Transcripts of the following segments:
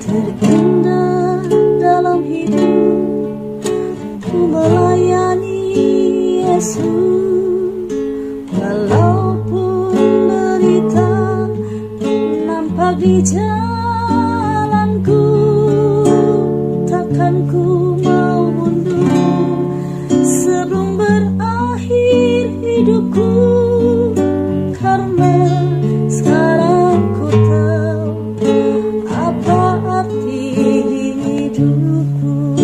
Terindah dalam hidup ku melayani Yesus, walaupun derita nampak di jalanku, takkan ku mau mundur sebelum berakhir hidupku, karena sekarang ku tahu apa arti hidupku.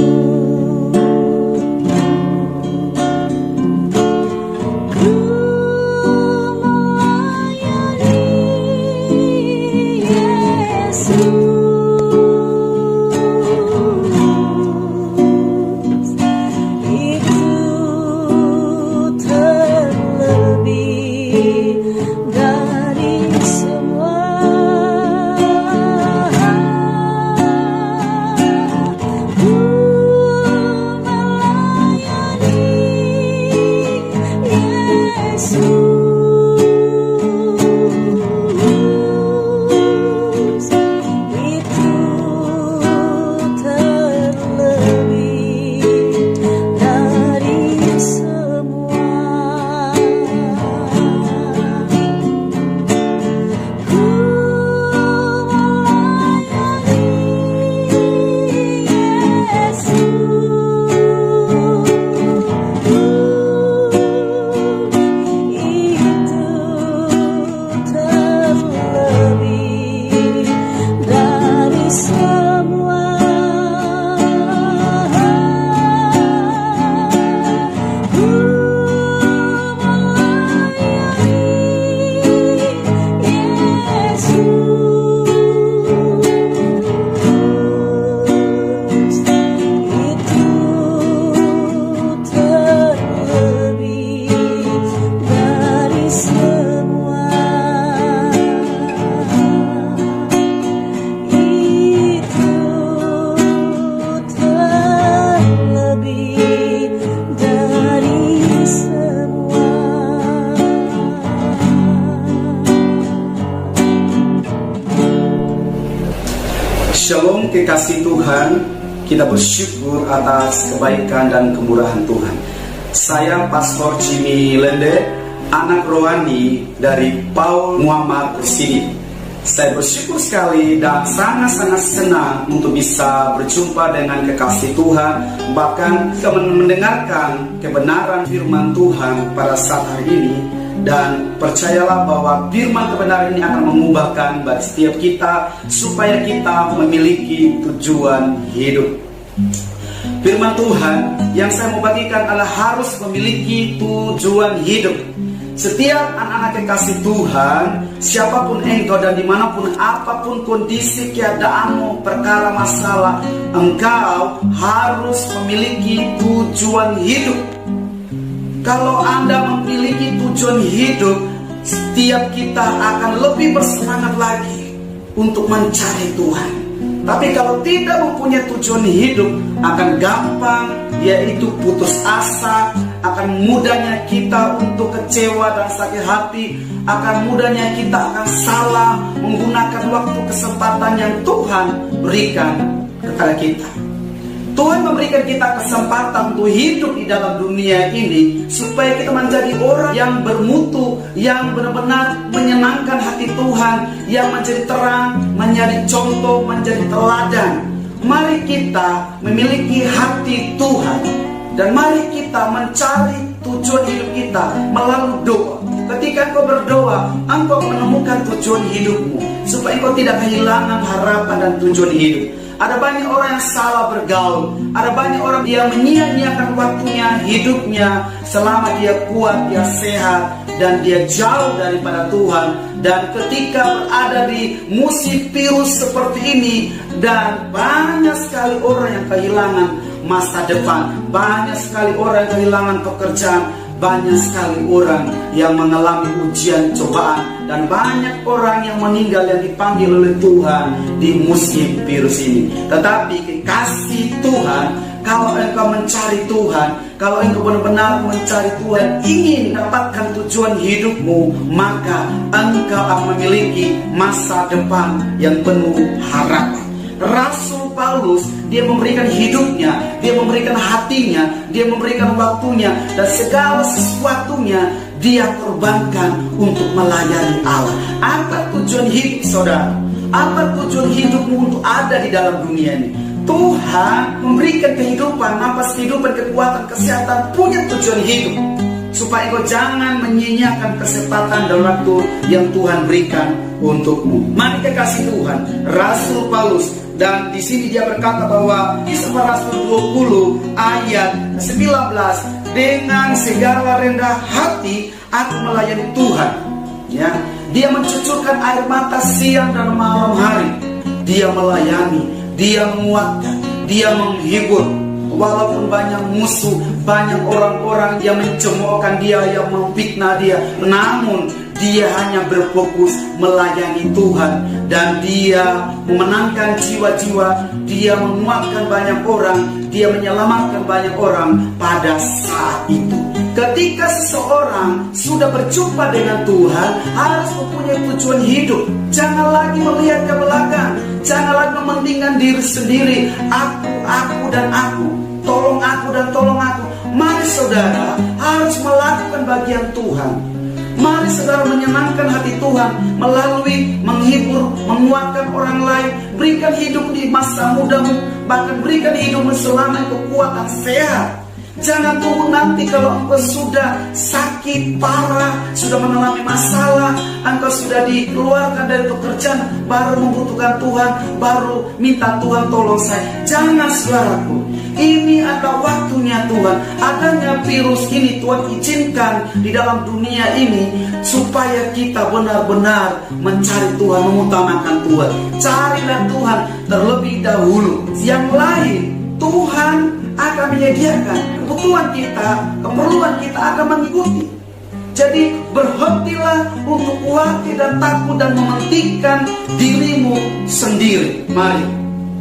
Ku melayani Yesus, itu terlebih dari semua. Ku melayani Yesus, itu terlebih dari semua. Ku melayani Shalom kekasih Tuhan, kita bersyukur atas kebaikan dan kemurahan Tuhan. Saya Pastor Jimmy Lende, anak rohani dari Paul Muhammad Residi. Saya bersyukur sekali dan sangat-sangat senang untuk bisa berjumpa dengan kekasih Tuhan, bahkan mendengarkan kebenaran firman Tuhan pada saat hari ini. Dan percayalah bahwa firman kebenaran ini akan mengubahkan bagi setiap kita supaya kita memiliki tujuan hidup. Firman Tuhan yang saya mau bagikan adalah harus memiliki tujuan hidup. Setiap anak-anak kekasih Tuhan, siapapun engkau dan dimanapun apapun kondisi keadaanmu, perkara masalah, engkau harus memiliki tujuan hidup. Kalau Anda memiliki tujuan hidup, setiap kita akan lebih bersemangat lagi untuk mencari Tuhan. Tapi kalau tidak mempunyai tujuan hidup, akan gampang yaitu putus asa, akan mudahnya kita untuk kecewa dan sakit hati, akan mudahnya kita akan salah menggunakan waktu kesempatan yang Tuhan berikan kepada kita. Tuhan memberikan kita kesempatan untuk hidup di dalam dunia ini supaya kita menjadi orang yang bermutu, yang benar-benar menyenangkan hati Tuhan, yang menjadi terang, menjadi contoh, menjadi teladan. Mari kita memiliki hati Tuhan dan mari kita mencari tujuan hidup kita melalui doa. Ketika engkau berdoa, engkau menemukan tujuan hidupmu supaya engkau tidak kehilangan harapan dan tujuan hidup. Ada banyak orang yang salah bergaul, ada banyak orang yang menyia-nyiakan waktunya, hidupnya selama dia kuat, dia sehat, dan dia jauh daripada Tuhan. Dan ketika berada di musim virus seperti ini, dan banyak sekali orang yang kehilangan masa depan, banyak sekali orang yang kehilangan pekerjaan, banyak sekali orang yang mengalami ujian cobaan, dan banyak orang yang meninggal yang dipanggil oleh Tuhan di musim virus ini. Tetapi kekasih Tuhan, kalau engkau mencari Tuhan, kalau engkau benar-benar mencari Tuhan, ingin dapatkan tujuan hidupmu, maka engkau akan memiliki masa depan yang penuh harapan. Rasul Paulus, dia memberikan hidupnya, dia memberikan hatinya, dia memberikan waktunya, dan segala sesuatunya dia korbankan untuk melayani Allah. Apa tujuan hidup saudara? Apa tujuan hidupmu untuk ada di dalam dunia ini? Tuhan memberikan kehidupan, nafas kehidupan, kekuatan, kesehatan, punya tujuan hidup, supaya engkau jangan menyia-nyiakan kesempatan dan waktu yang Tuhan berikan untukmu. Mari kekasih Tuhan, Rasul Paulus, dan di sini dia berkata bahwa Kisah Rasul 20 ayat 19, dengan segala rendah hati aku melayani Tuhan. Ya, dia mencucurkan air mata siang dan malam hari. Dia melayani, dia menguatkan, dia menghibur. Walaupun banyak musuh, banyak orang-orang yang mencemoohkan dia, yang memfitnah dia, namun dia hanya berfokus melayani Tuhan, dan dia memenangkan jiwa-jiwa, dia menguatkan banyak orang, dia menyelamatkan banyak orang pada saat itu. Ketika seseorang sudah berjumpa dengan Tuhan, harus mempunyai tujuan hidup. Jangan lagi melihat ke belakang, jangan lagi mementingkan diri sendiri. Aku dan aku, tolong aku dan tolong aku. Mari saudara harus melakukan bagian Tuhan. Mari saudara menyenangkan hati Tuhan melalui menghibur, menguatkan orang lain. Berikan hidup di masa mudamu, bahkan berikan hidupmu selama engkau kuat dan sehat. Jangan tunggu nanti kalau engkau sudah sakit parah, sudah mengalami masalah, engkau sudah dikeluarkan dari pekerjaan, baru membutuhkan Tuhan, baru minta Tuhan tolong saya. Jangan saudaraku, ini adalah waktunya Tuhan. Adanya virus ini Tuhan izinkan di dalam dunia ini supaya kita benar-benar mencari Tuhan, mengutamakan Tuhan. Carilah Tuhan terlebih dahulu. Yang lain Tuhan akan menyediakan keperluan kita akan mengikuti. Jadi berhentilah untuk khawatir dan takut dan mementingkan dirimu sendiri. Mari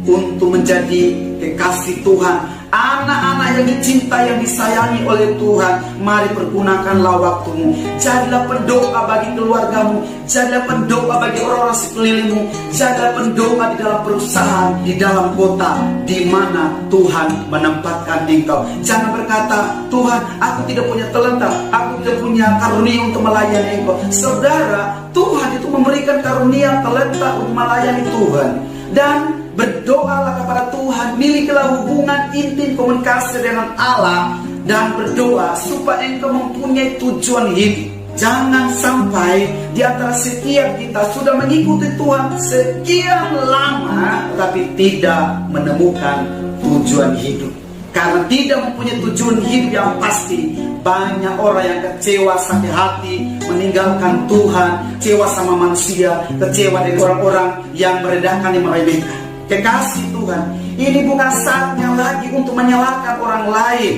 untuk menjadi kekasih Tuhan, anak-anak yang dicintai, yang disayangi oleh Tuhan. Mari pergunakanlah waktumu. Jadilah pendoa bagi keluargamu, jadilah pendoa bagi orang-orang sekelilingmu, jadilah pendoa di dalam perusahaan, di dalam kota di mana Tuhan menempatkan engkau. Jangan berkata, Tuhan, aku tidak punya talenta, aku tidak punya karunia untuk melayani engkau. Saudara, Tuhan itu memberikan karunia, talenta untuk melayani Tuhan. Dan berdoalah kepada Tuhan, milikilah hubungan intim komunikasi dengan Allah, dan berdoa supaya engkau mempunyai tujuan hidup. Jangan sampai di antara setiap kita sudah mengikuti Tuhan sekian lama tapi tidak menemukan tujuan hidup. Karena tidak mempunyai tujuan hidup yang pasti, banyak orang yang kecewa, sakit hati, meninggalkan Tuhan, kecewa sama manusia, kecewa dengan orang-orang yang merendahkan, yang meremehkan. Kekasih Tuhan, ini bukan saatnya lagi untuk menyalahkan orang lain.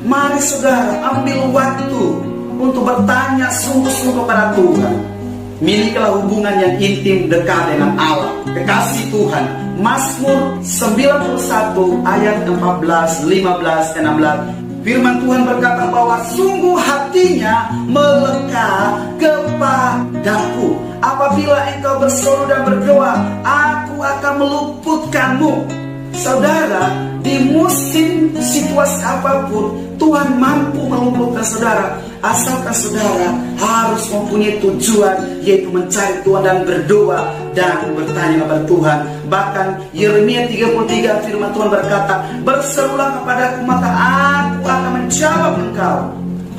Mari saudara ambil waktu untuk bertanya sungguh-sungguh kepada Tuhan. Milikilah hubungan yang intim dekat dengan Allah. Kekasih Tuhan, Mazmur 91 ayat 14, 15, 16. Firman Tuhan berkata bahwa sungguh hatinya melekat kepadaku. Apabila engkau berseru dan berdoa, aku akan meluputkanmu. Saudara, di musim situasi apapun, Tuhan mampu meluputkan saudara, asalkan saudara harus mempunyai tujuan, yaitu mencari Tuhan dan berdoa dan bertanya kepada Tuhan. Bahkan Yeremia 33 firman Tuhan berkata, berserulah kepadaku maka aku akan menjawab engkau.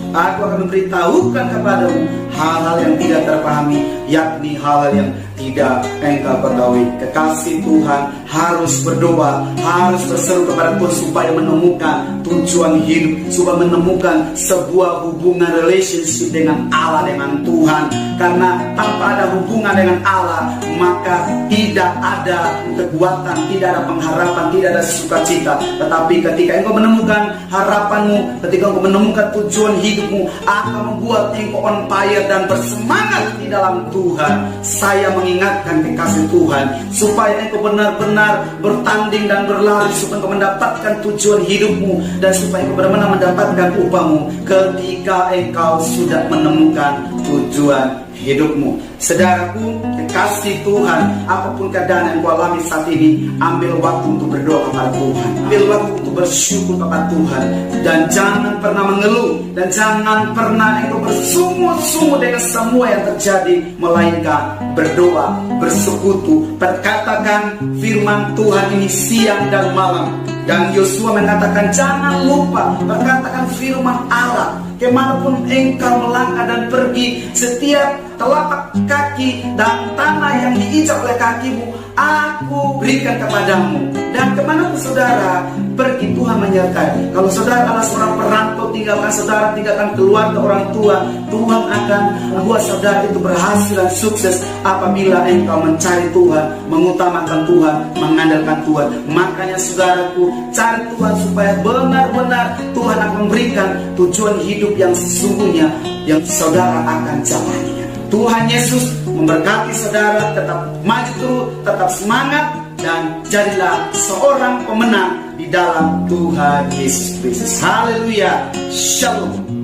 Aku akan memberitahukan kepadamu hal-hal yang tidak terpahami, yakni hal-hal yang tidak engkau ketahui. Kekasih Tuhan harus berdoa, harus berseru kepada Tuhan supaya menemukan tujuan hidup, supaya menemukan sebuah hubungan relationship dengan Allah, dengan Tuhan. Karena tanpa ada hubungan dengan Allah, maka tidak ada kekuatan, tidak ada pengharapan, tidak ada sukacita. Tetapi ketika engkau menemukan harapanmu, ketika engkau menemukan tujuan hidupmu, akan membuat engkau on fire dan bersemangat di dalam Tuhan. Saya mengingat mengingatkan kekasih Tuhan, supaya engkau benar-benar bertanding dan berlari, supaya engkau mendapatkan tujuan hidupmu, dan supaya engkau benar-benar mendapatkan upahmu ketika engkau sudah menemukan tujuan hidupmu. Saudaraku, kekasih Tuhan, apapun keadaan yang kau alami saat ini, ambil waktu untuk berdoa kepada Tuhan, ambil waktu untuk bersyukur kepada Tuhan, dan jangan pernah mengeluh, dan jangan pernah engkau bersungut-sungut dengan semua yang terjadi, melainkan berdoa, bersekutu, perkatakan firman Tuhan ini siang dan malam. Dan Yosua mengatakan, jangan lupa perkatakan firman Allah kemanapun engkau melangkah dan pergi. Setiap telapak kaki dan tanah yang diinjak oleh kakimu, aku berikan kepadamu. Dan kemanapun saudara pergi, Tuhan menyertai. Kalau saudara adalah seorang perantau, tinggalkan keluarga orang tua, Tuhan akan membuat saudara itu berhasil dan sukses apabila engkau mencari Tuhan, mengutamakan Tuhan, mengandalkan Tuhan. Makanya saudaraku, cari Tuhan supaya benar-benar Tuhan akan memberikan tujuan hidup yang sesungguhnya yang saudara akan jalani. Tuhan Yesus memberkati saudara, tetap maju terus, tetap semangat, dan jadilah seorang pemenang di dalam Tuhan Yesus Kristus. Haleluya. Shalom.